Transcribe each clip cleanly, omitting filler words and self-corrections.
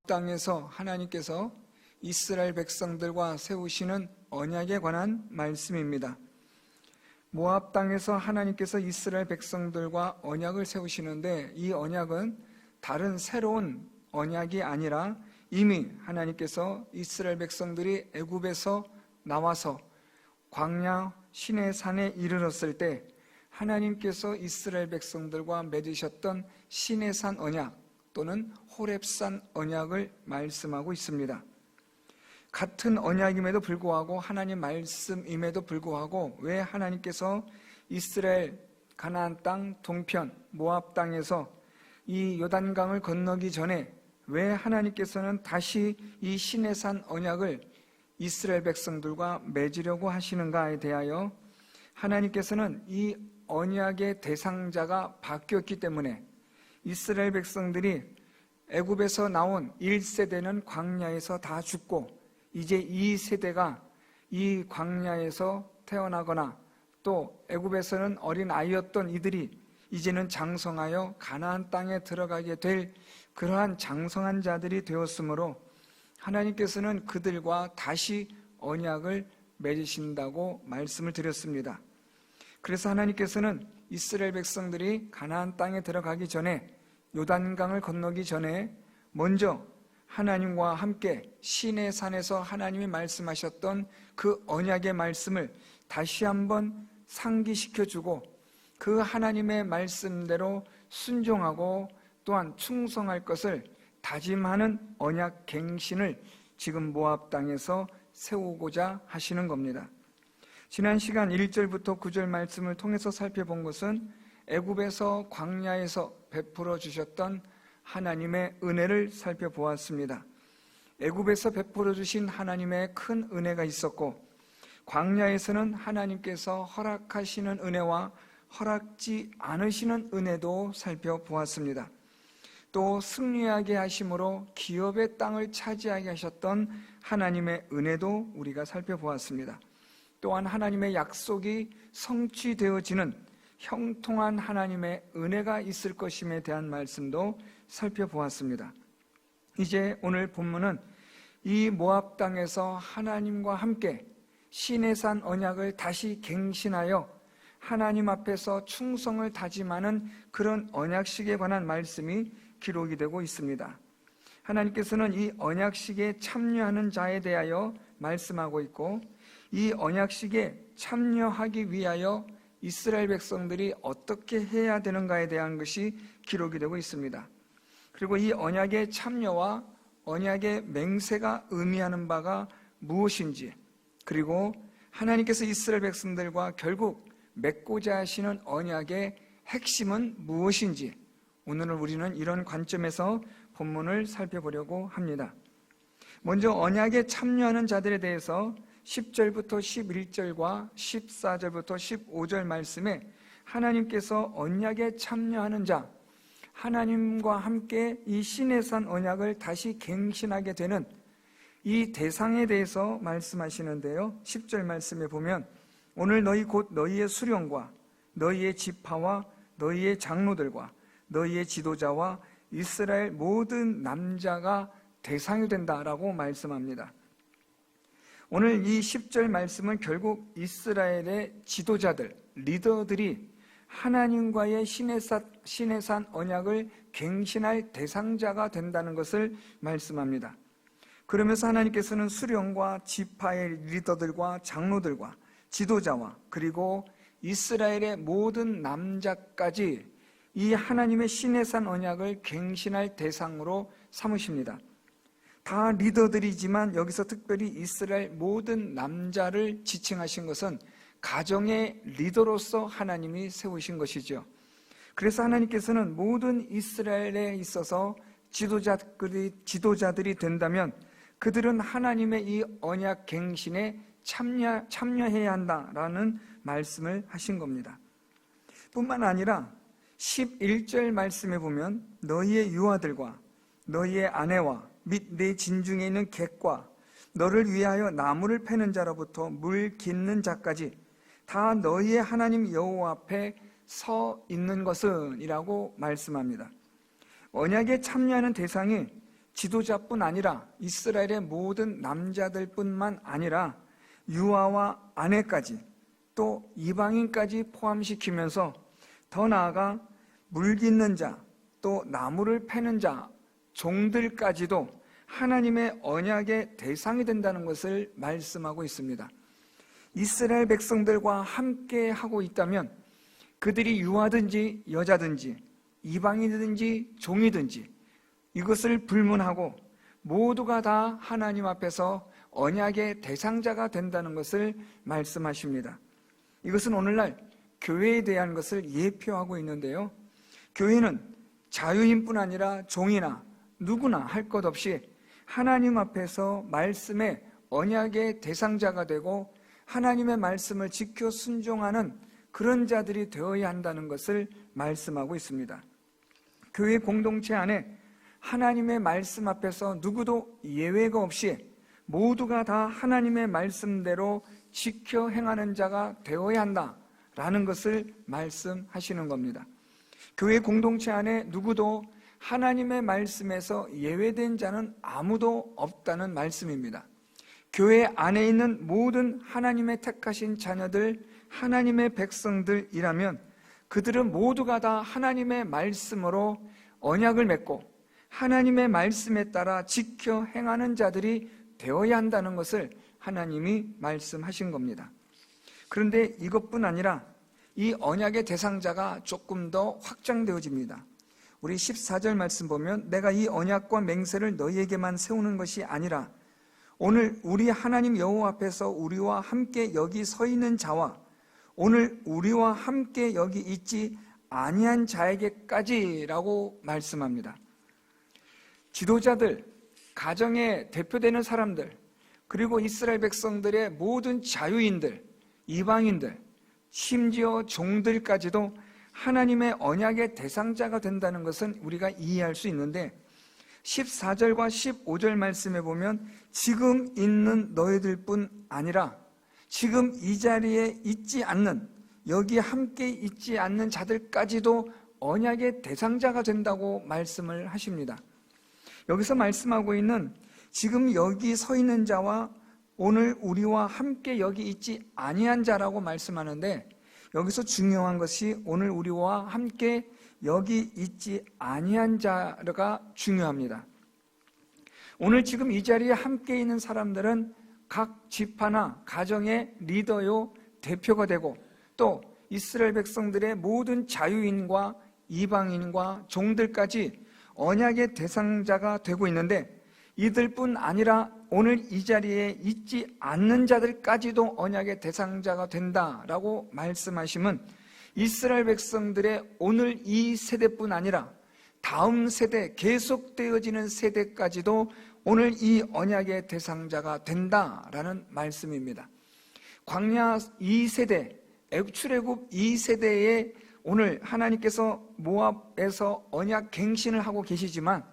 땅에서 하나님께서 이스라엘 백성들과 세우시는 언약에 관한 말씀입니다. 모압 땅에서 하나님께서 이스라엘 백성들과 언약을 세우시는데, 이 언약은 다른 새로운 언약이 아니라 이미 하나님께서 이스라엘 백성들이 애굽에서 나와서 광야 시내산에 이르렀을 때 하나님께서 이스라엘 백성들과 맺으셨던 시내산 언약 또는 호렙산 언약을 말씀하고 있습니다. 같은 언약임에도 불구하고, 하나님 말씀임에도 불구하고, 왜 하나님께서 이스라엘 가나안 땅 동편 모압 땅에서 이 요단강을 건너기 전에 왜 하나님께서는 다시 이 시내산 언약을 이스라엘 백성들과 맺으려고 하시는가에 대하여, 하나님께서는 이 언약의 대상자가 바뀌었기 때문에 이스라엘 백성들이 애굽에서 나온 1세대는 광야에서 다 죽고, 이제 2세대가 이 광야에서 태어나거나 또 애굽에서는 어린 아이였던 이들이 이제는 장성하여 가나안 땅에 들어가게 될 그러한 장성한 자들이 되었으므로 하나님께서는 그들과 다시 언약을 맺으신다고 말씀을 드렸습니다. 그래서 하나님께서는 이스라엘 백성들이 가나안 땅에 들어가기 전에, 요단강을 건너기 전에 먼저 하나님과 함께 시내산에서 하나님이 말씀하셨던 그 언약의 말씀을 다시 한번 상기시켜주고, 그 하나님의 말씀대로 순종하고 또한 충성할 것을 다짐하는 언약 갱신을 지금 모압 땅에서 세우고자 하시는 겁니다. 지난 시간 1절부터 9절 말씀을 통해서 살펴본 것은 애굽에서 광야에서 베풀어 주셨던 하나님의 은혜를 살펴보았습니다. 애굽에서 베풀어 주신 하나님의 큰 은혜가 있었고, 광야에서는 하나님께서 허락하시는 은혜와 허락지 않으시는 은혜도 살펴보았습니다. 또 승리하게 하심으로 기업의 땅을 차지하게 하셨던 하나님의 은혜도 우리가 살펴보았습니다. 또한 하나님의 약속이 성취되어지는 형통한 하나님의 은혜가 있을 것임에 대한 말씀도 살펴보았습니다. 이제 오늘 본문은 이 모압 땅에서 하나님과 함께 시내산 언약을 다시 갱신하여 하나님 앞에서 충성을 다짐하는 그런 언약식에 관한 말씀이 기록이 되고 있습니다. 하나님께서는 이 언약식에 참여하는 자에 대하여 말씀하고 있고, 이 언약식에 참여하기 위하여 이스라엘 백성들이 어떻게 해야 되는가에 대한 것이 기록이 되고 있습니다. 그리고 이 언약의 참여와 언약의 맹세가 의미하는 바가 무엇인지, 그리고 하나님께서 이스라엘 백성들과 결국 맺고자 하시는 언약의 핵심은 무엇인지, 오늘은 우리는 이런 관점에서 본문을 살펴보려고 합니다. 먼저 언약에 참여하는 자들에 대해서 10절부터 11절과 14절부터 15절 말씀에 하나님께서 언약에 참여하는 자, 하나님과 함께 이 시내산 언약을 다시 갱신하게 되는 이 대상에 대해서 말씀하시는데요. 10절 말씀에 보면, 오늘 너희 곧 너희의 수령과 너희의 지파와 너희의 장로들과 너희의 지도자와 이스라엘 모든 남자가 대상이 된다라고 말씀합니다. 오늘 이 10절 말씀은 결국 이스라엘의 지도자들, 리더들이 하나님과의 시내산 언약을 갱신할 대상자가 된다는 것을 말씀합니다. 그러면서 하나님께서는 수령과 지파의 리더들과 장로들과 지도자와 그리고 이스라엘의 모든 남자까지 이 하나님의 시내산 언약을 갱신할 대상으로 삼으십니다. 다 리더들이지만 여기서 특별히 이스라엘 모든 남자를 지칭하신 것은 가정의 리더로서 하나님이 세우신 것이죠. 그래서 하나님께서는 모든 이스라엘에 있어서 지도자들이 된다면 그들은 하나님의 이 언약 갱신에 참여해야 한다라는 말씀을 하신 겁니다. 뿐만 아니라 11절 말씀에 보면, 너희의 유아들과 너희의 아내와 및 내 진중에 있는 객과 너를 위하여 나무를 패는 자로부터 물 깃는 자까지 다 너희의 하나님 여호와 앞에 서 있는 것은 이라고 말씀합니다. 언약에 참여하는 대상이 지도자뿐 아니라 이스라엘의 모든 남자들뿐만 아니라 유아와 아내까지 또 이방인까지 포함시키면서 더 나아가 물 깃는 자, 또 나무를 패는 자, 종들까지도 하나님의 언약의 대상이 된다는 것을 말씀하고 있습니다. 이스라엘 백성들과 함께 하고 있다면 그들이 유아든지 여자든지 이방인이든지 종이든지 이것을 불문하고 모두가 다 하나님 앞에서 언약의 대상자가 된다는 것을 말씀하십니다. 이것은 오늘날 교회에 대한 것을 예표하고 있는데요. 교회는 자유인뿐 아니라 종이나 누구나 할 것 없이 하나님 앞에서 말씀의 언약의 대상자가 되고 하나님의 말씀을 지켜 순종하는 그런 자들이 되어야 한다는 것을 말씀하고 있습니다. 교회 공동체 안에 하나님의 말씀 앞에서 누구도 예외가 없이 모두가 다 하나님의 말씀대로 지켜 행하는 자가 되어야 한다라는 것을 말씀하시는 겁니다. 교회 공동체 안에 누구도 하나님의 말씀에서 예외된 자는 아무도 없다는 말씀입니다. 교회 안에 있는 모든 하나님의 택하신 자녀들, 하나님의 백성들이라면 그들은 모두가 다 하나님의 말씀으로 언약을 맺고 하나님의 말씀에 따라 지켜 행하는 자들이 되어야 한다는 것을 하나님이 말씀하신 겁니다. 그런데 이것뿐 아니라 이 언약의 대상자가 조금 더 확장되어집니다. 우리 14절 말씀 보면 내가 이 언약과 맹세를 너희에게만 세우는 것이 아니라 오늘 우리 하나님 여호와 앞에서 우리와 함께 여기 서 있는 자와 오늘 우리와 함께 여기 있지 아니한 자에게까지라고 말씀합니다. 지도자들, 가정의 대표되는 사람들, 그리고 이스라엘 백성들의 모든 자유인들, 이방인들, 심지어 종들까지도 하나님의 언약의 대상자가 된다는 것은 우리가 이해할 수 있는데 14절과 15절 말씀에 보면 지금 있는 너희들뿐 아니라 지금 이 자리에 있지 않는, 여기 함께 있지 않는 자들까지도 언약의 대상자가 된다고 말씀을 하십니다. 여기서 말씀하고 있는 지금 여기 서 있는 자와 오늘 우리와 함께 여기 있지 아니한 자라고 말씀하는데 여기서 중요한 것이 오늘 우리와 함께 여기 있지 아니한 자가 중요합니다. 오늘 지금 이 자리에 함께 있는 사람들은 각 지파나 가정의 리더요 대표가 되고 또 이스라엘 백성들의 모든 자유인과 이방인과 종들까지 언약의 대상자가 되고 있는데 이들뿐 아니라 오늘 이 자리에 있지 않는 자들까지도 언약의 대상자가 된다라고 말씀하시면 이스라엘 백성들의 오늘 이 세대뿐 아니라 다음 세대, 계속되어지는 세대까지도 오늘 이 언약의 대상자가 된다라는 말씀입니다. 광야 2세대, 출애굽 2세대에 오늘 하나님께서 모압에서 언약 갱신을 하고 계시지만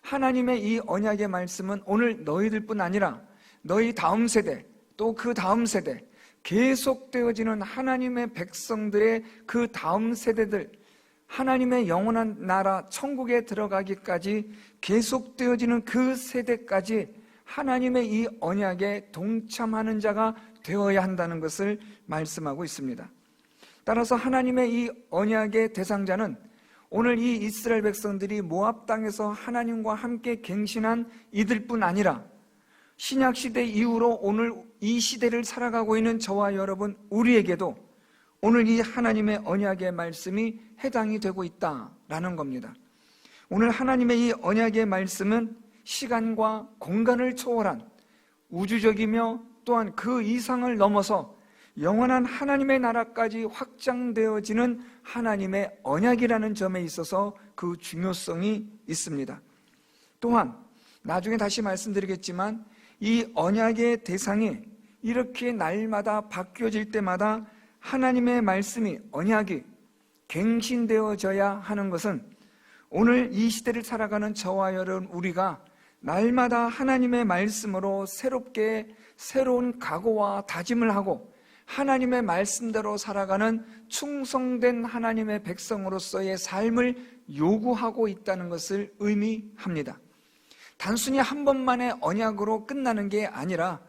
하나님의 이 언약의 말씀은 오늘 너희들뿐 아니라 너희 다음 세대 또 그 다음 세대 계속되어지는 하나님의 백성들의 그 다음 세대들 하나님의 영원한 나라 천국에 들어가기까지 계속되어지는 그 세대까지 하나님의 이 언약에 동참하는 자가 되어야 한다는 것을 말씀하고 있습니다. 따라서 하나님의 이 언약의 대상자는 오늘 이 이스라엘 백성들이 모압 땅에서 하나님과 함께 갱신한 이들뿐 아니라 신약시대 이후로 오늘 이 시대를 살아가고 있는 저와 여러분 우리에게도 오늘 이 하나님의 언약의 말씀이 해당이 되고 있다라는 겁니다. 오늘 하나님의 이 언약의 말씀은 시간과 공간을 초월한 우주적이며 또한 그 이상을 넘어서 영원한 하나님의 나라까지 확장되어지는 하나님의 언약이라는 점에 있어서 그 중요성이 있습니다. 또한 나중에 다시 말씀드리겠지만 이 언약의 대상이 이렇게 날마다 바뀌어질 때마다 하나님의 말씀이 언약이 갱신되어져야 하는 것은 오늘 이 시대를 살아가는 저와 여러분 우리가 날마다 하나님의 말씀으로 새롭게 새로운 각오와 다짐을 하고 하나님의 말씀대로 살아가는 충성된 하나님의 백성으로서의 삶을 요구하고 있다는 것을 의미합니다. 단순히 한 번만의 언약으로 끝나는 게 아니라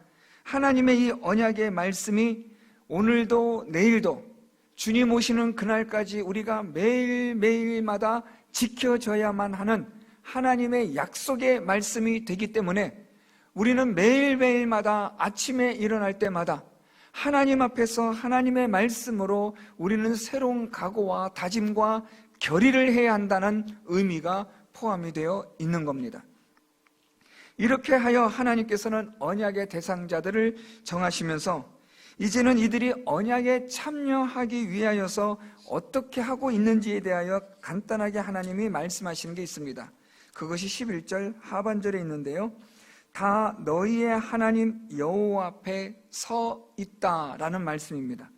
하나님의 이 언약의 말씀이 오늘도 내일도 주님 오시는 그날까지 우리가 매일매일마다 지켜져야만 하는 하나님의 약속의 말씀이 되기 때문에 우리는 매일매일마다 아침에 일어날 때마다 하나님 앞에서 하나님의 말씀으로 우리는 새로운 각오와 다짐과 결의를 해야 한다는 의미가 포함이 되어 있는 겁니다. 이렇게 하여 하나님께서는 언약의 대상자들을 정하시면서 이제는 이들이 언약에 참여하기 위하여서 어떻게 하고 있는지에 대하여 간단하게 하나님이 말씀하시는 게 있습니다. 그것이 11절 하반절에 있는데요, 다 너희의 하나님 여호와 앞에 서 있다라는 말씀입니다.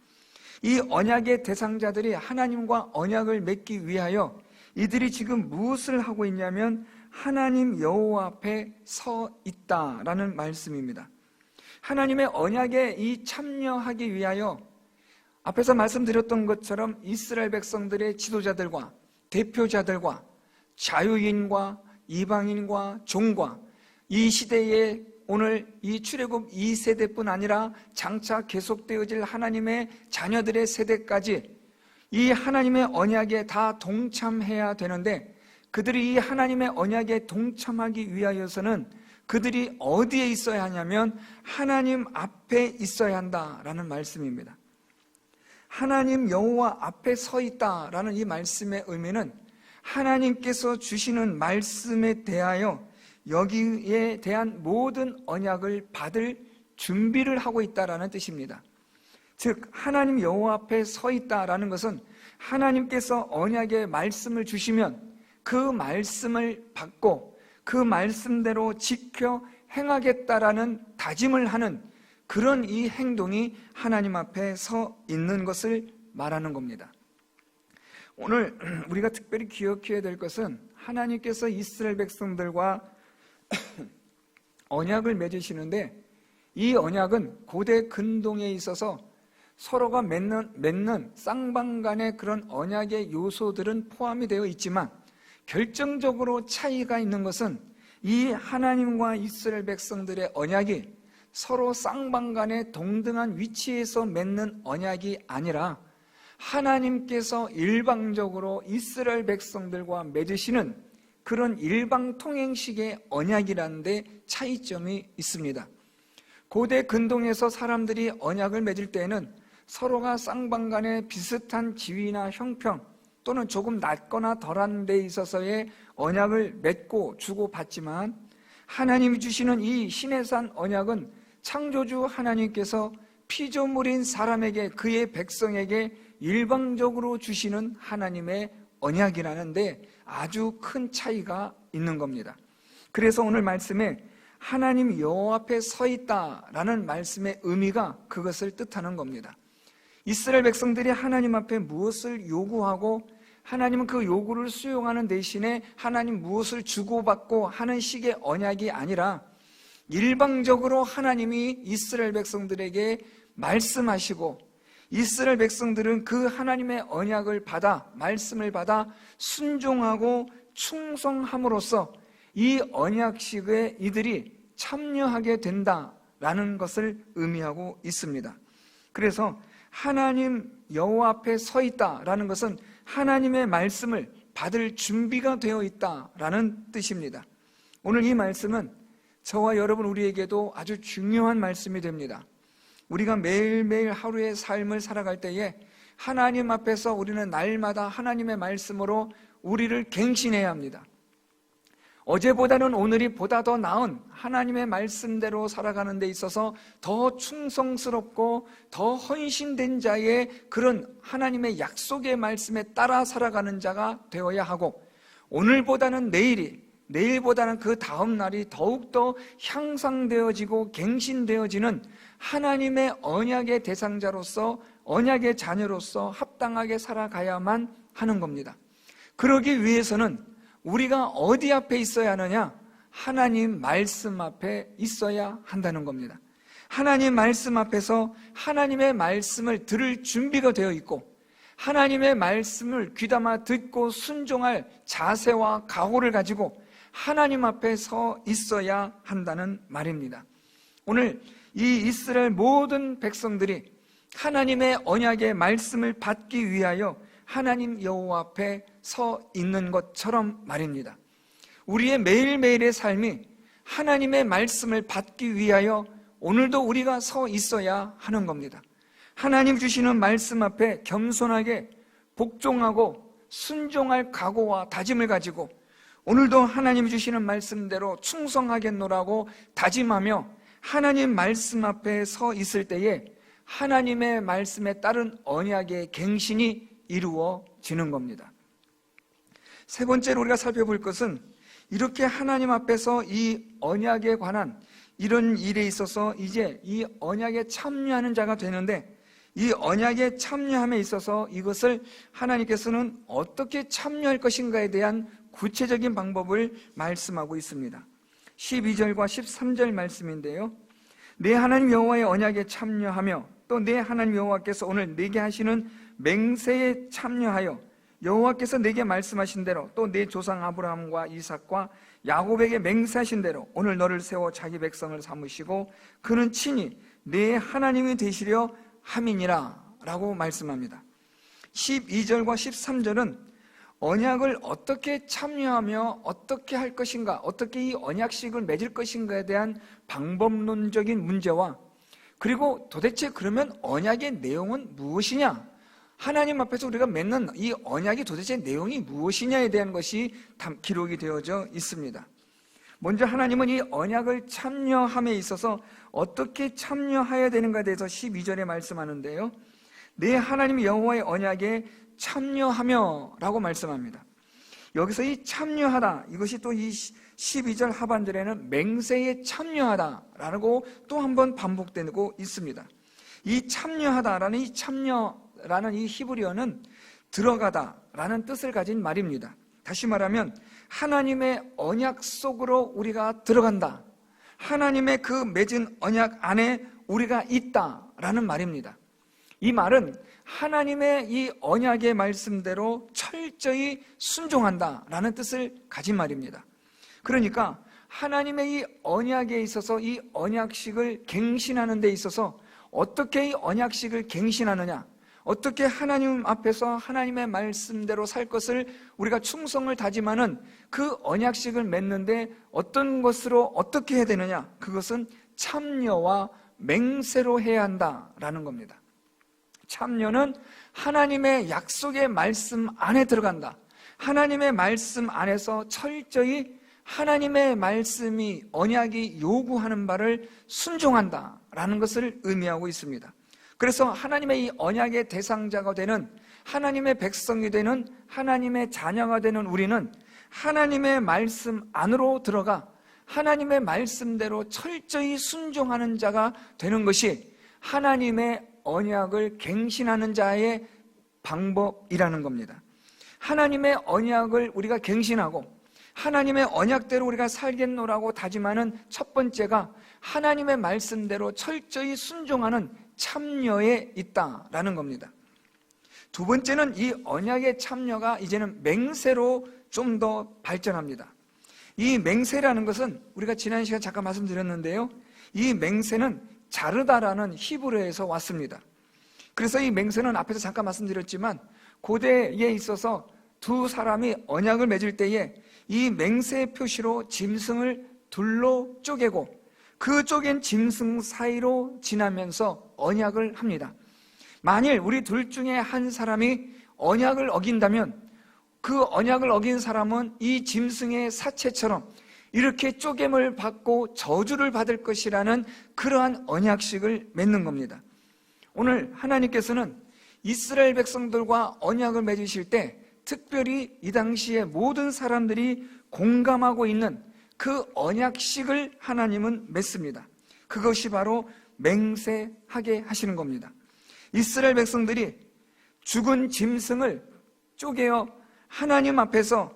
이 언약의 대상자들이 하나님과 언약을 맺기 위하여 이들이 지금 무엇을 하고 있냐면 하나님 여호와 앞에 서 있다라는 말씀입니다. 하나님의 언약에 이 참여하기 위하여 앞에서 말씀드렸던 것처럼 이스라엘 백성들의 지도자들과 대표자들과 자유인과 이방인과 종과 이 시대에 오늘 이 출애굽 2세대뿐 아니라 장차 계속되어질 하나님의 자녀들의 세대까지 이 하나님의 언약에 다 동참해야 되는데, 그들이 이 하나님의 언약에 동참하기 위하여서는 그들이 어디에 있어야 하냐면 하나님 앞에 있어야 한다라는 말씀입니다. 하나님 여호와 앞에 서 있다라는 이 말씀의 의미는 하나님께서 주시는 말씀에 대하여 여기에 대한 모든 언약을 받을 준비를 하고 있다라는 뜻입니다. 즉 하나님 여호와 앞에 서 있다라는 것은 하나님께서 언약의 말씀을 주시면 그 말씀을 받고 그 말씀대로 지켜 행하겠다라는 다짐을 하는 그런 이 행동이 하나님 앞에 서 있는 것을 말하는 겁니다. 오늘 우리가 특별히 기억해야 될 것은 하나님께서 이스라엘 백성들과 언약을 맺으시는데 이 언약은 고대 근동에 있어서 서로가 맺는 쌍방간의 그런 언약의 요소들은 포함이 되어 있지만 결정적으로 차이가 있는 것은 이 하나님과 이스라엘 백성들의 언약이 서로 쌍방간의 동등한 위치에서 맺는 언약이 아니라 하나님께서 일방적으로 이스라엘 백성들과 맺으시는 그런 일방통행식의 언약이라는 데 차이점이 있습니다. 고대 근동에서 사람들이 언약을 맺을 때에는 서로가 쌍방간의 비슷한 지위나 형평 또는 조금 낮거나 덜한 데 있어서의 언약을 맺고 주고받지만 하나님이 주시는 이 시내산 언약은 창조주 하나님께서 피조물인 사람에게, 그의 백성에게 일방적으로 주시는 하나님의 언약이라는데 아주 큰 차이가 있는 겁니다. 그래서 오늘 말씀에 하나님 여호와 앞에 서 있다라는 말씀의 의미가 그것을 뜻하는 겁니다. 이스라엘 백성들이 하나님 앞에 무엇을 요구하고 하나님은 그 요구를 수용하는 대신에 하나님 무엇을 주고받고 하는 식의 언약이 아니라 일방적으로 하나님이 이스라엘 백성들에게 말씀하시고 이스라엘 백성들은 그 하나님의 언약을 받아, 말씀을 받아 순종하고 충성함으로써 이 언약식에 이들이 참여하게 된다라는 것을 의미하고 있습니다. 그래서 하나님 여호와 앞에 서 있다라는 것은 하나님의 말씀을 받을 준비가 되어 있다라는 뜻입니다. 오늘 이 말씀은 저와 여러분 우리에게도 아주 중요한 말씀이 됩니다. 우리가 매일매일 하루의 삶을 살아갈 때에 하나님 앞에서 우리는 날마다 하나님의 말씀으로 우리를 갱신해야 합니다. 어제보다는 오늘이 보다 더 나은 하나님의 말씀대로 살아가는 데 있어서 더 충성스럽고 더 헌신된 자의 그런 하나님의 약속의 말씀에 따라 살아가는 자가 되어야 하고, 오늘보다는 내일이, 내일보다는 그 다음 날이 더욱더 향상되어지고 갱신되어지는 하나님의 언약의 대상자로서, 언약의 자녀로서 합당하게 살아가야만 하는 겁니다. 그러기 위해서는 우리가 어디 앞에 있어야 하느냐? 하나님 말씀 앞에 있어야 한다는 겁니다. 하나님 말씀 앞에서 하나님의 말씀을 들을 준비가 되어 있고 하나님의 말씀을 귀담아 듣고 순종할 자세와 각오를 가지고 하나님 앞에 서 있어야 한다는 말입니다. 오늘 이 이스라엘 모든 백성들이 하나님의 언약의 말씀을 받기 위하여 하나님 여호와 앞에 서 있는 것처럼 말입니다. 우리의 매일매일의 삶이 하나님의 말씀을 받기 위하여 오늘도 우리가 서 있어야 하는 겁니다. 하나님 주시는 말씀 앞에 겸손하게 복종하고 순종할 각오와 다짐을 가지고 오늘도 하나님 주시는 말씀대로 충성하겠노라고 다짐하며 하나님 말씀 앞에 서 있을 때에 하나님의 말씀에 따른 언약의 갱신이 이루어지는 겁니다. 세 번째로 우리가 살펴볼 것은 이렇게 하나님 앞에서 이 언약에 관한 이런 일에 있어서 이제 이 언약에 참여하는 자가 되는데, 이 언약에 참여함에 있어서 이것을 하나님께서는 어떻게 참여할 것인가에 대한 구체적인 방법을 말씀하고 있습니다. 12절과 13절 말씀인데요, 내 하나님 여호와의 언약에 참여하며 또 내 하나님 여호와께서 오늘 내게 하시는 맹세에 참여하여 여호와께서 내게 말씀하신 대로 또 내 조상 아브라함과 이삭과 야곱에게 맹세하신 대로 오늘 너를 세워 자기 백성을 삼으시고 그는 친히 내 하나님이 되시려 함이니라 라고 말씀합니다. 12절과 13절은 언약을 어떻게 참여하며 어떻게 할 것인가, 어떻게 이 언약식을 맺을 것인가에 대한 방법론적인 문제와, 그리고 도대체 그러면 언약의 내용은 무엇이냐, 하나님 앞에서 우리가 맺는 이 언약이 도대체 내용이 무엇이냐에 대한 것이 기록이 되어져 있습니다. 먼저 하나님은 이 언약을 참여함에 있어서 어떻게 참여해야 되는가에 대해서 12절에 말씀하는데요, 내 하나님 여호와의 언약에 참여하며 라고 말씀합니다. 여기서 이 참여하다, 이것이 또 이 12절 하반절에는 맹세에 참여하다 라고 또 한 번 반복되고 있습니다. 이 참여하다라는 이 참여라는 이 히브리어는 들어가다 라는 뜻을 가진 말입니다. 다시 말하면 하나님의 언약 속으로 우리가 들어간다, 하나님의 그 맺은 언약 안에 우리가 있다 라는 말입니다. 이 말은 하나님의 이 언약의 말씀대로 철저히 순종한다 라는 뜻을 가진 말입니다. 그러니까 하나님의 이 언약에 있어서 이 언약식을 갱신하는 데 있어서 어떻게 이 언약식을 갱신하느냐, 어떻게 하나님 앞에서 하나님의 말씀대로 살 것을 우리가 충성을 다짐하는 그 언약식을 맺는데 어떤 것으로 어떻게 해야 되느냐, 그것은 참여와 맹세로 해야 한다라는 겁니다. 참여는 하나님의 약속의 말씀 안에 들어간다, 하나님의 말씀 안에서 철저히 하나님의 말씀이 언약이 요구하는 바를 순종한다라는 것을 의미하고 있습니다. 그래서 하나님의 이 언약의 대상자가 되는, 하나님의 백성이 되는, 하나님의 자녀가 되는 우리는 하나님의 말씀 안으로 들어가 하나님의 말씀대로 철저히 순종하는 자가 되는 것이 하나님의 언약을 갱신하는 자의 방법이라는 겁니다. 하나님의 언약을 우리가 갱신하고 하나님의 언약대로 우리가 살겠노라고 다짐하는 첫 번째가 하나님의 말씀대로 철저히 순종하는 참여에 있다라는 겁니다. 두 번째는 이 언약의 참여가 이제는 맹세로 좀 더 발전합니다. 이 맹세라는 것은 우리가 지난 시간 잠깐 말씀드렸는데요, 이 맹세는 자르다라는 히브리어에서 왔습니다. 그래서 이 맹세는 앞에서 잠깐 말씀드렸지만 고대에 있어서 두 사람이 언약을 맺을 때에 이 맹세의 표시로 짐승을 둘로 쪼개고 그 쪼갠 짐승 사이로 지나면서 언약을 합니다. 만일 우리 둘 중에 한 사람이 언약을 어긴다면 그 언약을 어긴 사람은 이 짐승의 사체처럼 이렇게 쪼갰을 받고 저주를 받을 것이라는 그러한 언약식을 맺는 겁니다. 오늘 하나님께서는 이스라엘 백성들과 언약을 맺으실 때 특별히 이 당시에 모든 사람들이 공감하고 있는 그 언약식을 하나님은 맺습니다. 그것이 바로 맹세하게 하시는 겁니다. 이스라엘 백성들이 죽은 짐승을 쪼개어 하나님 앞에서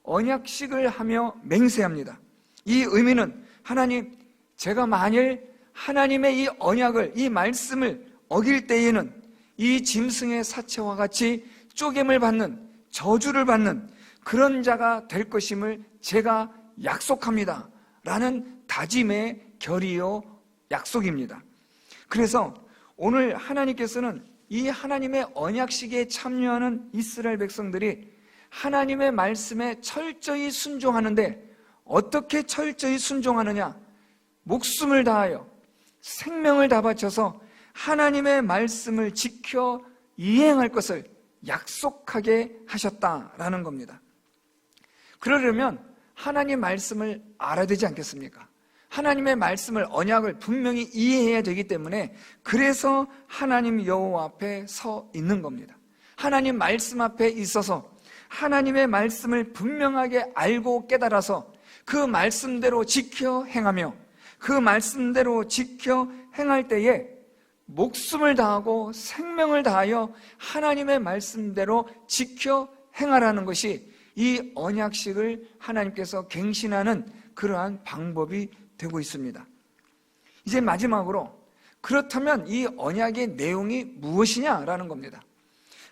언약식을 하며 맹세합니다. 이 의미는 하나님, 제가 만일 하나님의 이 언약을, 이 말씀을 어길 때에는 이 짐승의 사체와 같이 쪼갰을 받는, 저주를 받는 그런 자가 될 것임을 제가 약속합니다 라는 다짐의 결의요 약속입니다. 그래서 오늘 하나님께서는 이 하나님의 언약식에 참여하는 이스라엘 백성들이 하나님의 말씀에 철저히 순종하는데, 어떻게 철저히 순종하느냐? 목숨을 다하여 생명을 다 바쳐서 하나님의 말씀을 지켜 이행할 것을 약속하게 하셨다라는 겁니다. 그러려면 하나님 말씀을 알아야 되지 않겠습니까? 하나님의 말씀을, 언약을 분명히 이해해야 되기 때문에, 그래서 하나님 여호와 앞에 서 있는 겁니다. 하나님 말씀 앞에 있어서 하나님의 말씀을 분명하게 알고 깨달아서 그 말씀대로 지켜 행하며, 그 말씀대로 지켜 행할 때에 목숨을 다하고 생명을 다하여 하나님의 말씀대로 지켜 행하라는 것이 이 언약식을 하나님께서 갱신하는 그러한 방법이 되고 있습니다. 이제 마지막으로, 그렇다면 이 언약의 내용이 무엇이냐라는 겁니다.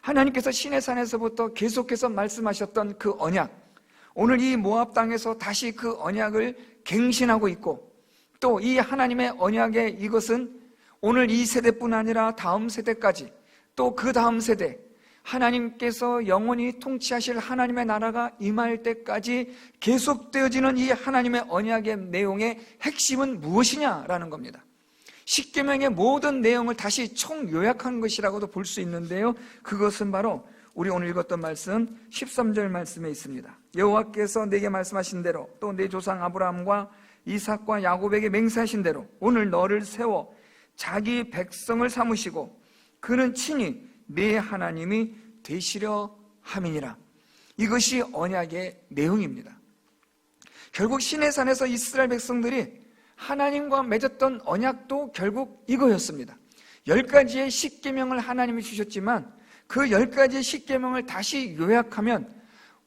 하나님께서 시내산에서부터 계속해서 말씀하셨던 그 언약, 오늘 이 모압 땅에서 다시 그 언약을 갱신하고 있고, 또 이 하나님의 언약의 이것은 오늘 이 세대뿐 아니라 다음 세대까지, 또 그 다음 세대, 하나님께서 영원히 통치하실 하나님의 나라가 임할 때까지 계속되어지는 이 하나님의 언약의 내용의 핵심은 무엇이냐라는 겁니다. 십계명의 모든 내용을 다시 총요약한 것이라고도 볼 수 있는데요, 그것은 바로 우리 오늘 읽었던 말씀 13절 말씀에 있습니다. 여호와께서 내게 말씀하신 대로, 또 내 조상 아브라함과 이삭과 야곱에게 맹세하신 대로 오늘 너를 세워 자기 백성을 삼으시고 그는 친히 내 하나님이 되시려 함이니라. 이것이 언약의 내용입니다. 결국 시내산에서 이스라엘 백성들이 하나님과 맺었던 언약도 결국 이거였습니다. 10가지의 십계명을 하나님이 주셨지만 그 10가지의 십계명을 다시 요약하면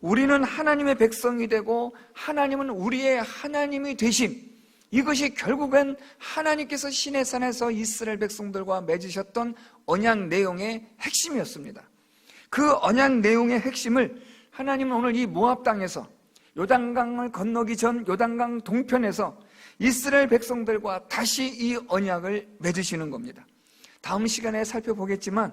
우리는 하나님의 백성이 되고 하나님은 우리의 하나님이 되심, 이것이 결국엔 하나님께서 시내산에서 이스라엘 백성들과 맺으셨던 언약 내용의 핵심이었습니다. 그 언약 내용의 핵심을 하나님은 오늘 이 모압 땅에서 요단강을 건너기 전 요단강 동편에서 이스라엘 백성들과 다시 이 언약을 맺으시는 겁니다. 다음 시간에 살펴보겠지만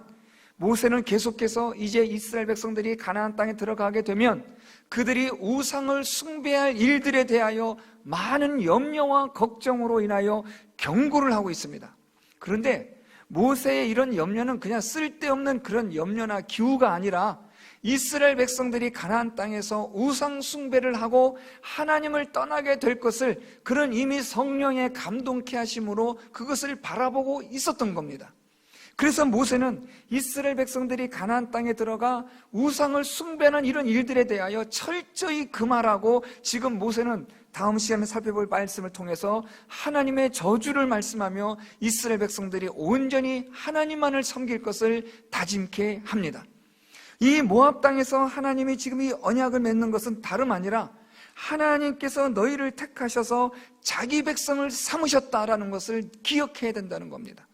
모세는 계속해서 이제 이스라엘 백성들이 가나안 땅에 들어가게 되면 그들이 우상을 숭배할 일들에 대하여 많은 염려와 걱정으로 인하여 경고를 하고 있습니다. 그런데 모세의 이런 염려는 그냥 쓸데없는 그런 염려나 기우가 아니라 이스라엘 백성들이 가나안 땅에서 우상 숭배를 하고 하나님을 떠나게 될 것을, 그런 이미 성령의 감동케 하심으로 그것을 바라보고 있었던 겁니다. 그래서 모세는 이스라엘 백성들이 가나안 땅에 들어가 우상을 숭배하는 이런 일들에 대하여 철저히 금하라고, 지금 모세는 다음 시간에 살펴볼 말씀을 통해서 하나님의 저주를 말씀하며 이스라엘 백성들이 온전히 하나님만을 섬길 것을 다짐케 합니다. 이 모압 땅에서 하나님이 지금 이 언약을 맺는 것은 다름 아니라 하나님께서 너희를 택하셔서 자기 백성을 삼으셨다라는 것을 기억해야 된다는 겁니다.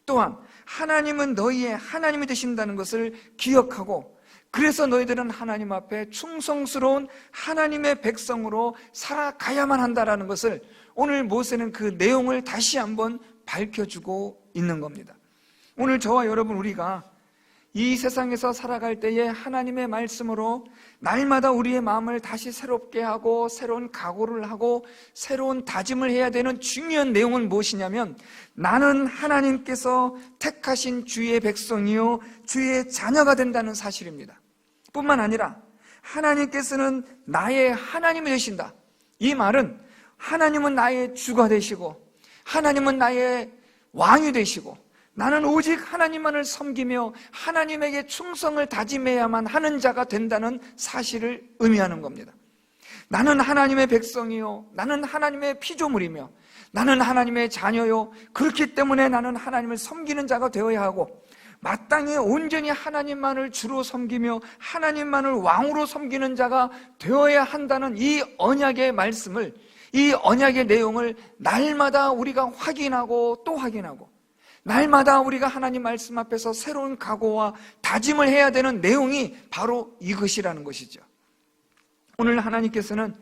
또한 하나님은 너희의 하나님이 되신다는 것을 기억하고, 그래서 너희들은 하나님 앞에 충성스러운 하나님의 백성으로 살아가야만 한다라는 것을 오늘 모세는 그 내용을 다시 한번 밝혀주고 있는 겁니다. 오늘 저와 여러분, 우리가 이 세상에서 살아갈 때에 하나님의 말씀으로 날마다 우리의 마음을 다시 새롭게 하고 새로운 각오를 하고 새로운 다짐을 해야 되는 중요한 내용은 무엇이냐면, 나는 하나님께서 택하신 주의 백성이요 주의 자녀가 된다는 사실입니다. 뿐만 아니라 하나님께서는 나의 하나님이 되신다. 이 말은 하나님은 나의 주가 되시고 하나님은 나의 왕이 되시고 나는 오직 하나님만을 섬기며 하나님에게 충성을 다짐해야만 하는 자가 된다는 사실을 의미하는 겁니다. 나는 하나님의 백성이요, 나는 하나님의 피조물이며 나는 하나님의 자녀요, 그렇기 때문에 나는 하나님을 섬기는 자가 되어야 하고 마땅히 온전히 하나님만을 주로 섬기며 하나님만을 왕으로 섬기는 자가 되어야 한다는 이 언약의 말씀을, 이 언약의 내용을 날마다 우리가 확인하고 또 확인하고 날마다 우리가 하나님 말씀 앞에서 새로운 각오와 다짐을 해야 되는 내용이 바로 이것이라는 것이죠. 오늘 하나님께서는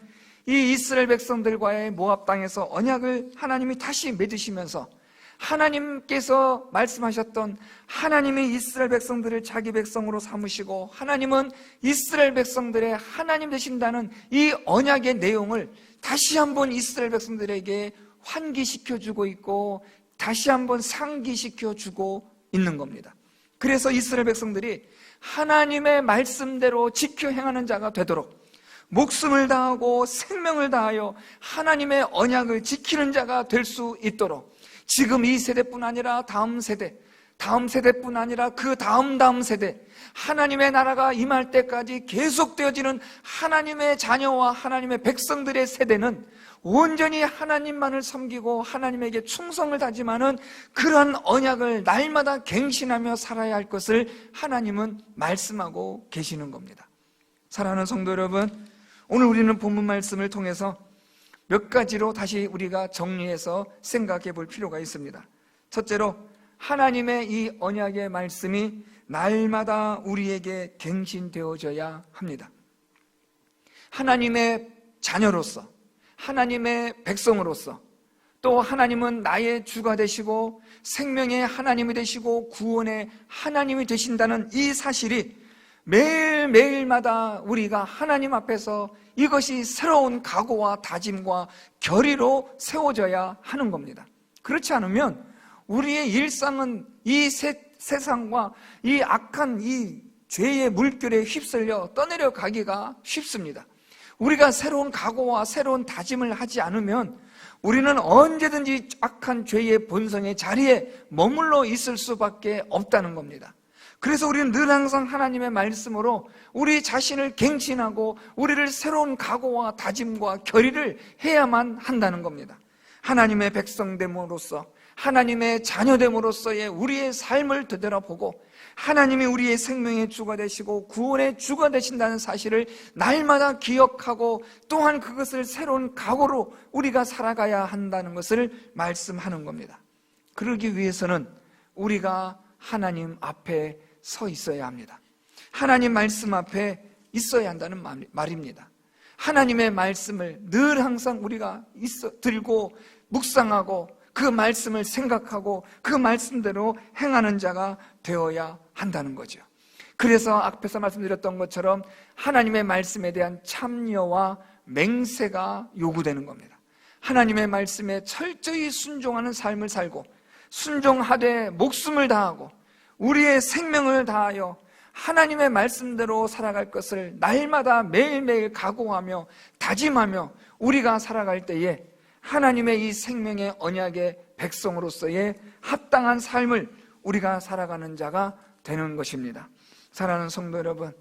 이 이스라엘 백성들과의 모압 땅에서 언약을 하나님이 다시 맺으시면서 하나님께서 말씀하셨던 하나님이 이스라엘 백성들을 자기 백성으로 삼으시고 하나님은 이스라엘 백성들의 하나님 되신다는 이 언약의 내용을 다시 한번 이스라엘 백성들에게 환기시켜주고 있고 다시 한번 상기시켜주고 있는 겁니다. 그래서 이스라엘 백성들이 하나님의 말씀대로 지켜 행하는 자가 되도록 목숨을 다하고 생명을 다하여 하나님의 언약을 지키는 자가 될 수 있도록 지금 이 세대뿐 아니라 다음 세대뿐 아니라 그 다음 세대, 하나님의 나라가 임할 때까지 계속되어지는 하나님의 자녀와 하나님의 백성들의 세대는 온전히 하나님만을 섬기고 하나님에게 충성을 다짐하는 그러한 언약을 날마다 갱신하며 살아야 할 것을 하나님은 말씀하고 계시는 겁니다. 사랑하는 성도 여러분, 오늘 우리는 본문 말씀을 통해서 몇 가지로 다시 우리가 정리해서 생각해 볼 필요가 있습니다. 첫째로, 하나님의 이 언약의 말씀이 날마다 우리에게 갱신되어져야 합니다. 하나님의 자녀로서, 하나님의 백성으로서, 또 하나님은 나의 주가 되시고 생명의 하나님이 되시고 구원의 하나님이 되신다는 이 사실이 매일매일마다 우리가 하나님 앞에서 이것이 새로운 각오와 다짐과 결의로 세워져야 하는 겁니다. 그렇지 않으면 우리의 일상은 이 세상과 이 악한 이 죄의 물결에 휩쓸려 떠내려 가기가 쉽습니다. 우리가 새로운 각오와 새로운 다짐을 하지 않으면 우리는 언제든지 악한 죄의 본성의 자리에 머물러 있을 수밖에 없다는 겁니다. 그래서 우리는 늘 항상 하나님의 말씀으로 우리 자신을 갱신하고 우리를 새로운 각오와 다짐과 결의를 해야만 한다는 겁니다. 하나님의 백성됨으로써, 하나님의 자녀됨으로써의 우리의 삶을 되돌아보고 하나님이 우리의 생명의 주가 되시고 구원의 주가 되신다는 사실을 날마다 기억하고 또한 그것을 새로운 각오로 우리가 살아가야 한다는 것을 말씀하는 겁니다. 그러기 위해서는 우리가 하나님 앞에 서 있어야 합니다. 하나님 말씀 앞에 있어야 한다는 말입니다. 하나님의 말씀을 늘 항상 우리가 들고 묵상하고 그 말씀을 생각하고 그 말씀대로 행하는 자가 되어야 한다는 거죠. 그래서 앞에서 말씀드렸던 것처럼 하나님의 말씀에 대한 참여와 맹세가 요구되는 겁니다. 하나님의 말씀에 철저히 순종하는 삶을 살고 순종하되 목숨을 다하고 우리의 생명을 다하여 하나님의 말씀대로 살아갈 것을 날마다 매일매일 각오하며 다짐하며 우리가 살아갈 때에 하나님의 이 생명의 언약의 백성으로서의 합당한 삶을 우리가 살아가는 자가 되는 것입니다. 사랑하는 성도 여러분,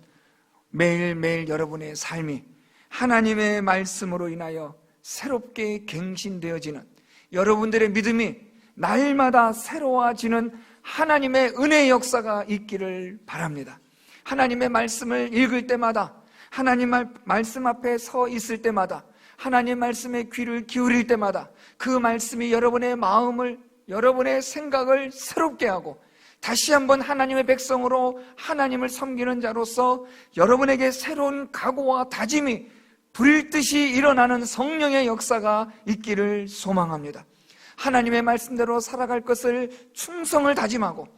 매일매일 여러분의 삶이 하나님의 말씀으로 인하여 새롭게 갱신되어지는, 여러분들의 믿음이 날마다 새로워지는 하나님의 은혜의 역사가 있기를 바랍니다. 하나님의 말씀을 읽을 때마다, 하나님 말씀 앞에 서 있을 때마다, 하나님 말씀에 귀를 기울일 때마다 그 말씀이 여러분의 마음을, 여러분의 생각을 새롭게 하고 다시 한번 하나님의 백성으로 하나님을 섬기는 자로서 여러분에게 새로운 각오와 다짐이 불일듯이 일어나는 성령의 역사가 있기를 소망합니다. 하나님의 말씀대로 살아갈 것을 충성을 다짐하고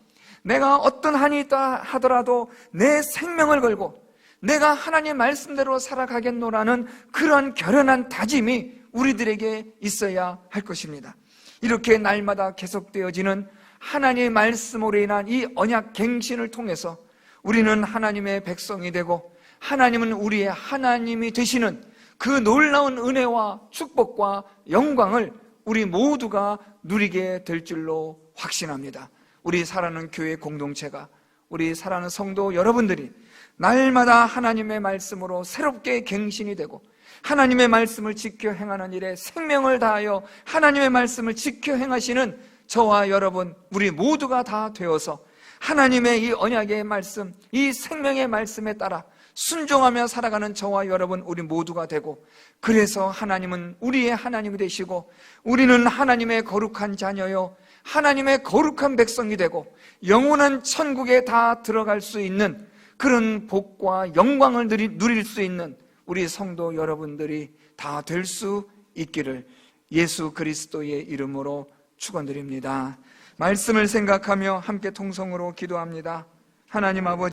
내가 어떤 한이 있다 하더라도 내 생명을 걸고 내가 하나님 말씀대로 살아가겠노라는 그런 결연한 다짐이 우리들에게 있어야 할 것입니다. 이렇게 날마다 계속되어지는 하나님의 말씀으로 인한 이 언약 갱신을 통해서 우리는 하나님의 백성이 되고 하나님은 우리의 하나님이 되시는 그 놀라운 은혜와 축복과 영광을 우리 모두가 누리게 될 줄로 확신합니다. 우리 사랑하는 교회 공동체가, 우리 사랑하는 성도 여러분들이 날마다 하나님의 말씀으로 새롭게 갱신이 되고 하나님의 말씀을 지켜 행하는 일에 생명을 다하여 하나님의 말씀을 지켜 행하시는 저와 여러분, 우리 모두가 다 되어서 하나님의 이 언약의 말씀, 이 생명의 말씀에 따라 순종하며 살아가는 저와 여러분, 우리 모두가 되고, 그래서 하나님은 우리의 하나님이 되시고 우리는 하나님의 거룩한 자녀요 하나님의 거룩한 백성이 되고 영원한 천국에 다 들어갈 수 있는 그런 복과 영광을 누릴 수 있는 우리 성도 여러분들이 다 될 수 있기를 예수 그리스도의 이름으로 축원드립니다. 말씀을 생각하며 함께 통성으로 기도합니다. 하나님 아버지,